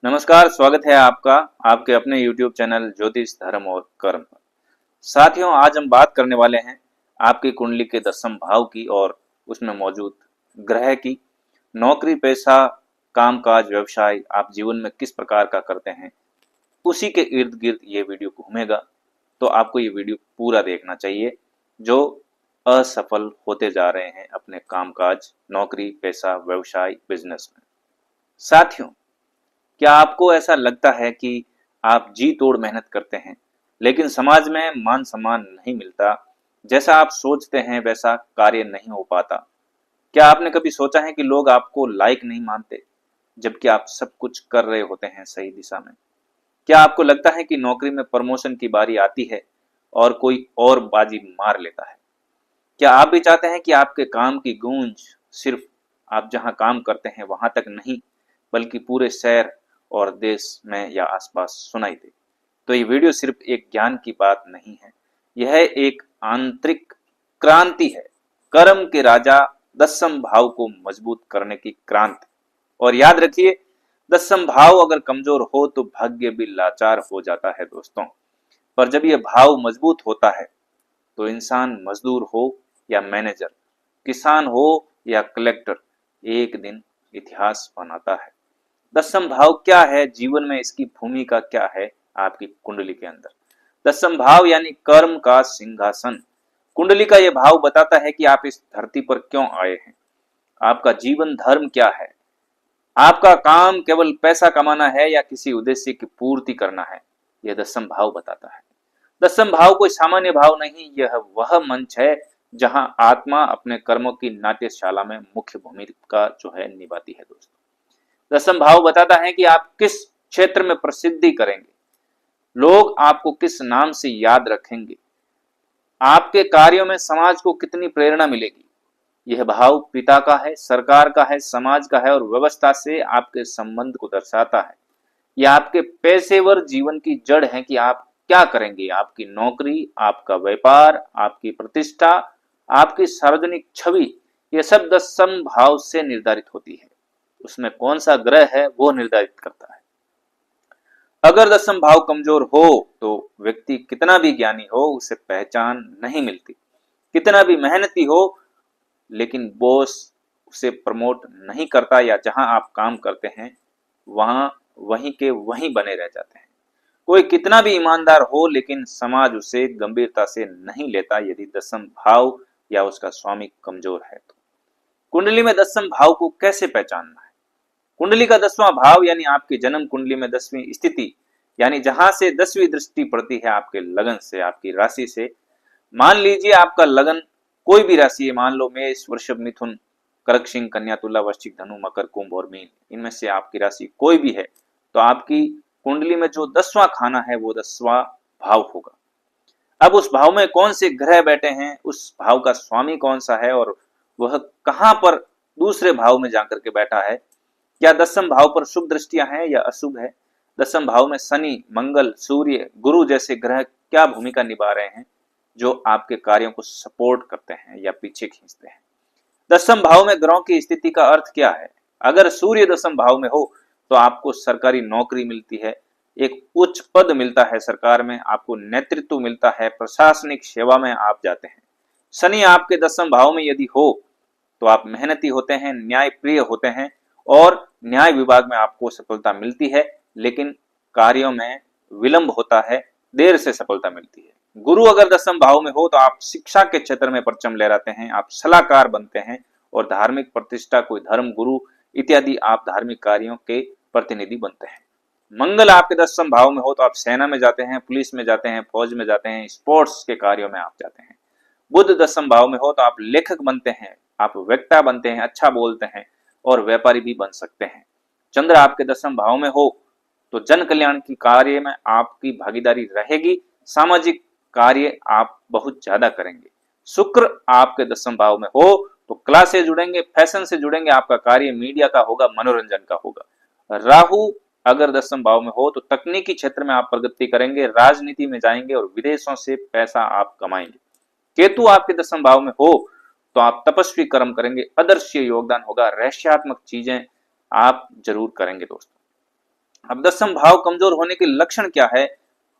नमस्कार, स्वागत है आपका आपके अपने YouTube चैनल ज्योतिष धर्म और कर्म पर। साथियों, आज हम बात करने वाले हैं आपकी कुंडली के 10वें भाव की और उसमें मौजूद ग्रह की। नौकरी, पैसा, कामकाज, व्यवसाय आप जीवन में किस प्रकार का करते हैं, उसी के इर्द गिर्द ये वीडियो घूमेगा। तो आपको ये वीडियो पूरा देखना चाहिए जो असफल होते जा रहे हैं अपने कामकाज, नौकरी, पैसा, व्यवसाय, बिजनेस में। साथियों, क्या आपको ऐसा लगता है कि आप जी तोड़ मेहनत करते हैं लेकिन समाज में मान सम्मान नहीं मिलता, जैसा आप सोचते हैं वैसा कार्य नहीं हो पाता? क्या आपने कभी सोचा है कि लोग आपको लायक नहीं मानते जबकि आप सब कुछ कर रहे होते हैं सही दिशा में? क्या आपको लगता है कि नौकरी में प्रमोशन की बारी आती है और कोई और बाजी मार लेता है? क्या आप भी चाहते हैं कि आपके काम की गूंज सिर्फ आप जहां काम करते हैं वहां तक नहीं, बल्कि पूरे शहर और देश में या आसपास सुनाई दे? तो ये वीडियो सिर्फ एक ज्ञान की बात नहीं है, यह एक आंतरिक क्रांति है। कर्म के राजा 10वें भाव को मजबूत करने की क्रांति। और याद रखिए, 10वें भाव अगर कमजोर हो तो भाग्य भी लाचार हो जाता है दोस्तों। पर जब यह भाव मजबूत होता है तो इंसान मजदूर हो या मैनेजर, किसान हो या कलेक्टर, एक दिन इतिहास बनाता है। 10वें भाव क्या है जीवन में, इसकी भूमिका क्या है आपकी कुंडली के अंदर? 10वें भाव यानी कर्म का सिंहासन। कुंडली का यह भाव बताता है कि आप इस धरती पर क्यों आए हैं, आपका जीवन धर्म क्या है, आपका काम केवल पैसा कमाना है या किसी उद्देश्य की पूर्ति करना है। यह 10वें भाव बताता है। 10वें भाव कोई सामान्य भाव नहीं, यह वह मंच है जहां आत्मा अपने कर्मों की नाट्यशाला में मुख्य भूमिका जो है निभाती है दोस्तों। 10वें भाव बताता है कि आप किस क्षेत्र में प्रसिद्धि करेंगे, लोग आपको किस नाम से याद रखेंगे, आपके कार्यों में समाज को कितनी प्रेरणा मिलेगी। यह भाव पिता का है, सरकार का है, समाज का है और व्यवस्था से आपके संबंध को दर्शाता है। यह आपके पेशेवर जीवन की जड़ है कि आप क्या करेंगे। आपकी नौकरी, आपका व्यापार, आपकी प्रतिष्ठा, आपकी सार्वजनिक छवि, यह सब 10वें भाव से निर्धारित होती है। उसमें कौन सा ग्रह है वो निर्धारित करता है। अगर 10वें भाव कमजोर हो तो व्यक्ति कितना भी ज्ञानी हो उसे पहचान नहीं मिलती, कितना भी मेहनती हो लेकिन बॉस उसे प्रमोट नहीं करता, या जहां आप काम करते हैं वहां वहीं के वहीं बने रह जाते हैं। कोई कितना भी ईमानदार हो लेकिन समाज उसे गंभीरता से नहीं लेता यदि 10वें भाव या उसका स्वामी कमजोर है तो। कुंडली में 10वें भाव को कैसे पहचानना है? कुंडली का 10वां भाव यानी आपकी जन्म कुंडली में 10वीं स्थिति, यानी जहां से 10वीं दृष्टि पड़ती है आपके लगन से, आपकी राशि से। मान लीजिए आपका लगन कोई भी राशि है, मान लो मेष, वृषभ, मिथुन, कर्क, सिंह, कन्या, तुला, वृश्चिक, धनु, मकर, कुंभ और मीन, इनमें से आपकी राशि कोई भी है तो आपकी कुंडली में जो 10वां खाना है वो 10वां भाव होगा। अब उस भाव में कौन से ग्रह बैठे हैं, उस भाव का स्वामी कौन सा है और वह कहां पर दूसरे भाव में जाकर के बैठा है। क्या 10वें भाव पर शुभ दृष्टियां हैं या अशुभ है? 10वें भाव में शनि, मंगल, सूर्य, गुरु जैसे ग्रह क्या भूमिका निभा रहे हैं जो आपके कार्यों को सपोर्ट करते हैं या पीछे खींचते हैं? 10वें भाव में ग्रहों की स्थिति का अर्थ क्या है? अगर सूर्य 10वें भाव में हो तो आपको सरकारी नौकरी मिलती है, एक उच्च पद मिलता है सरकार में, आपको नेतृत्व मिलता है, प्रशासनिक सेवा में आप जाते हैं। शनि आपके 10वें भाव में यदि हो तो आप मेहनती होते हैं, न्याय प्रिय होते हैं और न्याय विभाग में आपको सफलता मिलती है, लेकिन कार्यों में विलंब होता है, देर से सफलता मिलती है। गुरु अगर 10वें भाव में हो तो आप शिक्षा के क्षेत्र में परचम लहराते हैं, आप सलाहकार बनते हैं और धार्मिक प्रतिष्ठा, कोई धर्म गुरु इत्यादि, आप धार्मिक कार्यों के प्रतिनिधि बनते हैं। मंगल आपके 10वें भाव में हो तो आप सेना में जाते हैं, पुलिस में जाते हैं, फौज में जाते हैं, स्पोर्ट्स के कार्यों में आप जाते हैं। बुध 10वें भाव में हो तो आप लेखक बनते हैं, आप वक्ता बनते हैं, अच्छा बोलते हैं और व्यापारी भी बन सकते हैं। चंद्र आपके 10वें भाव में हो तो जन कल्याण की कार्य में आपकी भागीदारी रहेगी, सामाजिक कार्य आप बहुत ज्यादा करेंगे। शुक्र आपके 10वें भाव में हो तो कला से जुड़ेंगे, फैशन से जुड़ेंगे, आपका कार्य मीडिया का होगा, मनोरंजन का होगा। राहु अगर 10वें भाव में हो तो तकनीकी क्षेत्र में आप प्रगति करेंगे, राजनीति में जाएंगे और विदेशों से पैसा आप कमाएंगे। केतु आपके 10वें भाव में हो तो आप तपस्वी कर्म करेंगे, अदृश्य योगदान होगा, रहस्यात्मक चीजें आप जरूर करेंगे दोस्तों। अब दसम भाव कमजोर होने के लक्षण क्या है,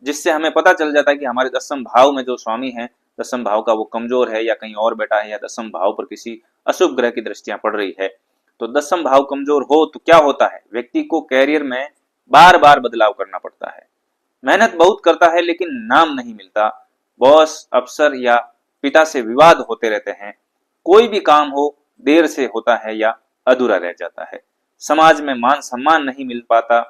जिससे हमें पता चल जाता है कि हमारे दसम भाव में जो स्वामी है दसम भाव का वो कमजोर है या कहीं और बैठा है या दसम भाव पर किसी अशुभ ग्रह की दृष्टियां पड़ रही है। तो दसम भाव कमजोर हो तो क्या होता है, व्यक्ति को कैरियर में बार बार बदलाव करना पड़ता है, मेहनत बहुत करता है लेकिन नाम नहीं मिलता, बॉस अफसर या पिता से विवाद होते रहते हैं, कोई भी काम हो देर से होता है या अधूरा रह जाता है, समाज में मान सम्मान नहीं मिल पाता,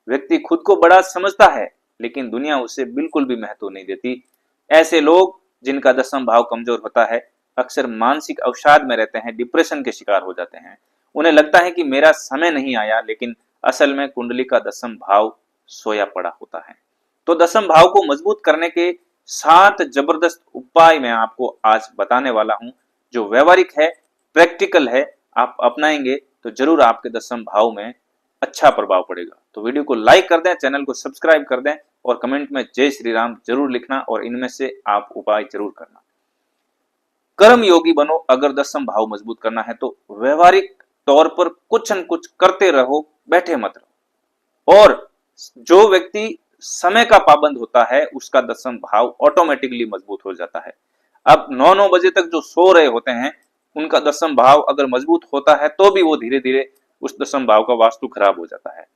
व्यक्ति खुद को बड़ा समझता है लेकिन दुनिया उसे बिल्कुल भी महत्व नहीं देती। ऐसे लोग जिनका दसम भाव कमजोर होता है अक्सर मानसिक अवसाद में रहते हैं, डिप्रेशन के शिकार हो जाते हैं। उन्हें लगता है कि मेरा समय नहीं आया, लेकिन असल में कुंडली का दसम भाव सोया पड़ा होता है। तो दसम भाव को मजबूत करने के 7 जबरदस्त उपाय मैं आपको आज बताने वाला हूं, जो व्यवहारिक है, प्रैक्टिकल है, आप अपनाएंगे तो जरूर आपके दसम भाव में अच्छा प्रभाव पड़ेगा। तो वीडियो को लाइक कर दें, चैनल को सब्सक्राइब कर दें और कमेंट में जय श्री राम जरूर लिखना और इनमें से आप उपाय जरूर करना। कर्म योगी बनो, अगर दसम भाव मजबूत करना है तो व्यवहारिक तौर पर कुछ न कुछ करते रहो, बैठे मत रहो। और जो व्यक्ति समय का पाबंद होता है उसका दसम भाव ऑटोमेटिकली मजबूत हो जाता है। अब 9-9 बजे तक जो सो रहे होते हैं उनका दसम भाव अगर मजबूत होता है तो भी वो धीरे धीरे उस दसम भाव का वास्तु खराब हो जाता है।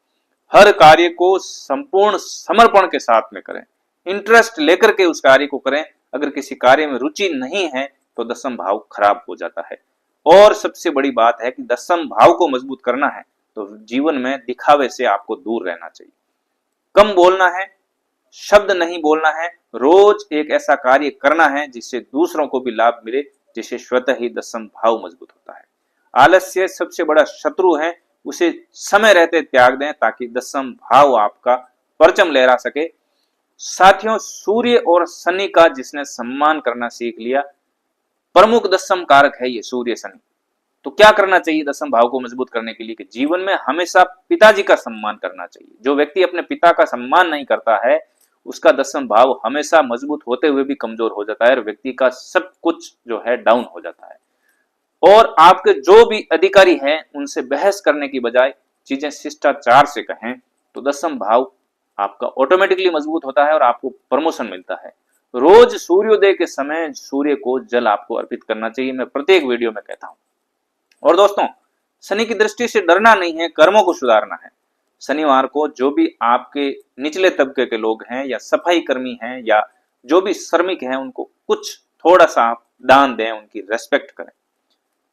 हर कार्य को संपूर्ण समर्पण के साथ में करें, इंटरेस्ट लेकर के उस कार्य को करें। अगर किसी कार्य में रुचि नहीं है तो दसम भाव खराब हो जाता है। और सबसे बड़ी बात है कि दसम भाव को मजबूत करना है तो जीवन में दिखावे से आपको दूर रहना चाहिए, कम बोलना है, शब्द नहीं बोलना है, रोज एक ऐसा कार्य करना है जिससे दूसरों को भी लाभ मिले, जिससे स्वतः ही दसम भाव मजबूत होता है। आलस्य सबसे बड़ा शत्रु है, उसे समय रहते त्याग दें ताकि दसम भाव आपका परचम लहरा सके। साथियों, सूर्य और शनि का जिसने सम्मान करना सीख लिया, प्रमुख दसम कारक है ये सूर्य शनि। तो क्या करना चाहिए दसम भाव को मजबूत करने के लिए कि जीवन में हमेशा पिताजी का सम्मान करना चाहिए। जो व्यक्ति अपने पिता का सम्मान नहीं करता है उसका दसम भाव हमेशा मजबूत होते हुए भी कमजोर हो जाता है और व्यक्ति का सब कुछ जो है डाउन हो जाता है। और आपके जो भी अधिकारी हैं उनसे बहस करने की बजाय चीजें शिष्टाचार से कहें तो दसम भाव आपका ऑटोमेटिकली मजबूत होता है और आपको प्रमोशन मिलता है। रोज सूर्योदय के समय सूर्य को जल आपको अर्पित करना चाहिए, मैं प्रत्येक वीडियो में कहता हूं। और दोस्तों, शनि की दृष्टि से डरना नहीं है, कर्मों को सुधारना है। शनिवार को जो भी आपके निचले तबके के लोग हैं या सफाई कर्मी हैं या जो भी श्रमिक हैं उनको कुछ थोड़ा सा आप दान दें, उनकी रेस्पेक्ट करें।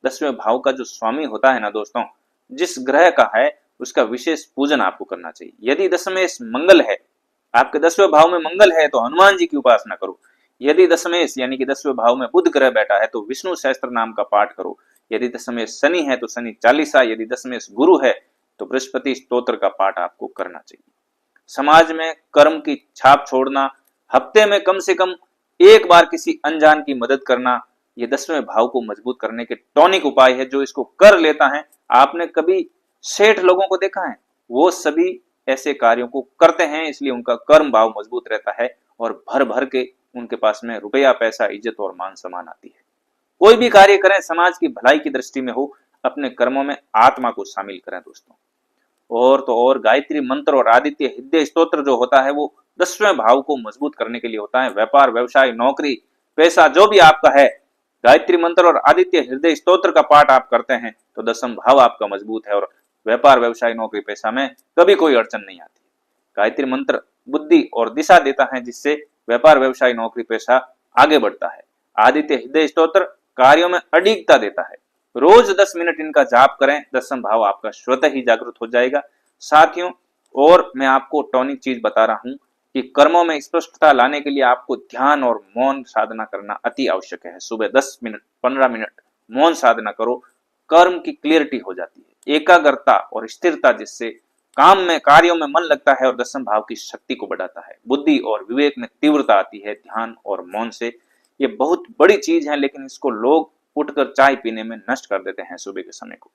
10वें भाव का जो स्वामी होता है ना दोस्तों, जिस ग्रह का है उसका विशेष पूजन आपको करना चाहिए। यदि दशमेश मंगल है, आपके 10वें भाव में मंगल है तो हनुमान जी की उपासना करो। यदि दशमेश यानी कि 10वें भाव में बुध ग्रह बैठा है तो विष्णु सहस्त्र नाम का पाठ करो। यदि दशमेश शनि है तो शनि चालीसा, यदि दशमेश गुरु है तो बृहस्पति स्तोत्र का पाठ आपको करना चाहिए। समाज में कर्म की छाप छोड़ना, हफ्ते में कम से कम एक बार किसी अनजान की मदद करना, ये 10वें भाव को मजबूत करने के टॉनिक उपाय है। जो इसको कर लेता है, आपने कभी सेठ लोगों को देखा है, वो सभी ऐसे कार्यों को करते हैं, इसलिए उनका कर्म भाव मजबूत रहता है और भर भर के उनके पास में रुपया, पैसा, इज्जत और मान सम्मान आती है। कोई भी कार्य करें समाज की भलाई की दृष्टि में हो, अपने कर्मों में आत्मा को शामिल करें दोस्तों। और तो और गायत्री मंत्र और आदित्य हृदय स्तोत्र जो होता है वो 10वें भाव को मजबूत करने के लिए होता है। व्यापार, व्यवसाय, नौकरी, पैसा जो भी आपका है, गायत्री मंत्र और आदित्य हृदय स्तोत्र का पाठ आप करते हैं तो दसम भाव आपका मजबूत है और व्यापार, व्यवसाय, नौकरी, पैसा में कभी कोई अड़चन नहीं आती। गायत्री मंत्र बुद्धि और दिशा देता है जिससे व्यापार, व्यवसाय, नौकरी, पैसा आगे बढ़ता है। आदित्य हृदय स्तोत्र कार्यों में अडिगता देता है। रोज 10 मिनट इनका जाप करें, दसम भाव आपका स्वतः ही जागृत हो जाएगा। साथियों, और मैं आपको टॉनिक चीज बता रहा हूं कि कर्मों में स्पष्टता लाने के लिए आपको ध्यान और मौन साधना करना अति आवश्यक है। सुबह 10 मिनट 15 मिनट मौन साधना करो, कर्म की क्लियरिटी हो जाती है, एकाग्रता और स्थिरता, जिससे काम में, कार्यों में मन लगता है और दसम भाव की शक्ति को बढ़ाता है। बुद्धि और विवेक में तीव्रता आती है ध्यान और मौन से। ये बहुत बड़ी चीज है, लेकिन इसको लोग उठकर चाय पीने में नष्ट कर देते हैं सुबह के समय को।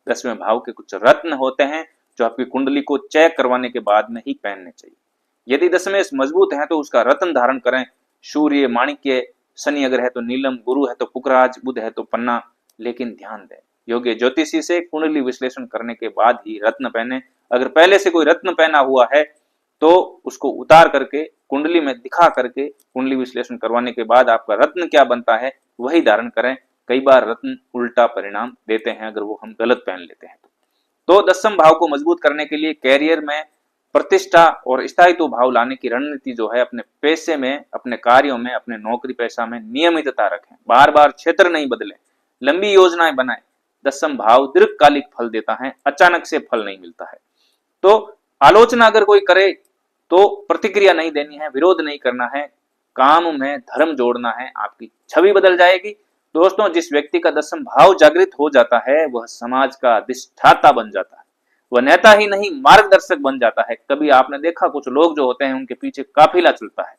10वें भाव के कुछ रत्न होते हैं जो आपकी कुंडली को चेक करवाने के बाद में ही पहनने चाहिए। यदि दशमेश मजबूत है तो उसका रत्न धारण करें। सूर्य, माणिक्य, शनि अगर है तो नीलम, गुरु है तो पुखराज, बुध है तो पन्ना। लेकिन ध्यान दें, योग्य ज्योतिषी से कुंडली विश्लेषण करने के बाद ही रत्न पहने। अगर पहले से कोई रत्न पहना हुआ है तो उसको उतार करके कुंडली में दिखा करके कुंडली विश्लेषण करवाने के बाद आपका रत्न क्या बनता है वही धारण करें। कई बार रत्न उल्टा परिणाम देते हैं अगर वो हम गलत पहन लेते हैं तो दसम भाव को मजबूत करने के लिए कैरियर में प्रतिष्ठा और स्थायित्व भाव लाने की रणनीति जो है, अपने पैसे में, अपने कार्यों में, अपने नौकरी पेशा में नियमितता रखें, बार बार क्षेत्र नहीं बदलें, लंबी योजनाएं बनाएं। दसम भाव दीर्घकालिक फल देता है, अचानक से फल नहीं मिलता है। तो आलोचना अगर कोई करे तो प्रतिक्रिया नहीं देनी है, विरोध नहीं करना है, काम में धर्म जोड़ना है, आपकी छवि बदल जाएगी। दोस्तों, जिस व्यक्ति का दसम भाव जागृत हो जाता है वह समाज का अधिष्ठाता बन जाता है, वह नेता ही नहीं मार्गदर्शक बन जाता है। कभी आपने देखा कुछ लोग जो होते हैं उनके पीछे काफिला चलता है,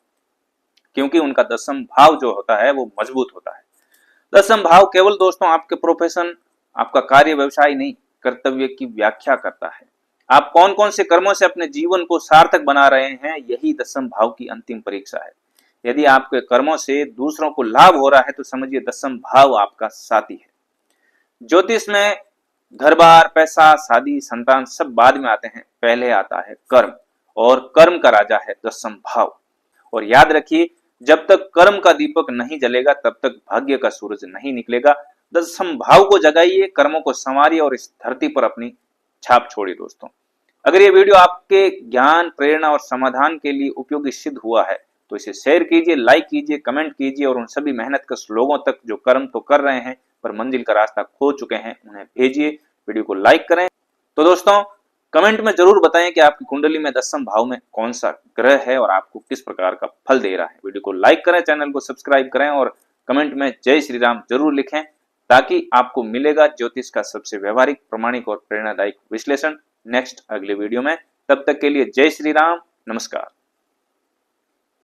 क्योंकि उनका दसम भाव जो होता है वो मजबूत होता है। दसम भाव केवल दोस्तों आपके प्रोफेशन, आपका कार्य व्यवसाय नहीं, कर्तव्य की व्याख्या करता है। आप कौन कौन से कर्मों से अपने जीवन को सार्थक बना रहे हैं, यही दसम भाव की अंतिम परीक्षा है। यदि आपके कर्मों से दूसरों को लाभ हो रहा है तो समझिए दसम भाव आपका साथी है। ज्योतिष में घर बार, पैसा, शादी, संतान सब बाद में आते हैं, पहले आता है कर्म, और कर्म का राजा है दसम भाव। और याद रखिए, जब तक कर्म का दीपक नहीं जलेगा तब तक भाग्य का सूरज नहीं निकलेगा। दसम भाव को जगाइए, कर्मों को संवारिए और इस धरती पर अपनी छाप छोड़िए। दोस्तों, अगर ये वीडियो आपके ज्ञान, प्रेरणा और समाधान के लिए उपयोगी सिद्ध हुआ है तो इसे शेयर कीजिए, लाइक कीजिए, कमेंट कीजिए और उन सभी मेहनतकश लोगों तक जो कर्म तो कर रहे हैं पर मंजिल का रास्ता खो चुके हैं उन्हें भेजिए। वीडियो को लाइक करें। तो दोस्तों, कमेंट में जरूर बताएं कि आपकी कुंडली में दसम भाव में कौन सा ग्रह है और आपको किस प्रकार का फल दे रहा है। वीडियो को लाइक करें, चैनल को सब्सक्राइब करें और कमेंट में जय श्री राम जरूर लिखें, ताकि आपको मिलेगा ज्योतिष का सबसे व्यवहारिक, प्रामाणिक और प्रेरणादायक विश्लेषण नेक्स्ट अगले वीडियो में। तब तक के लिए जय श्री राम, नमस्कार।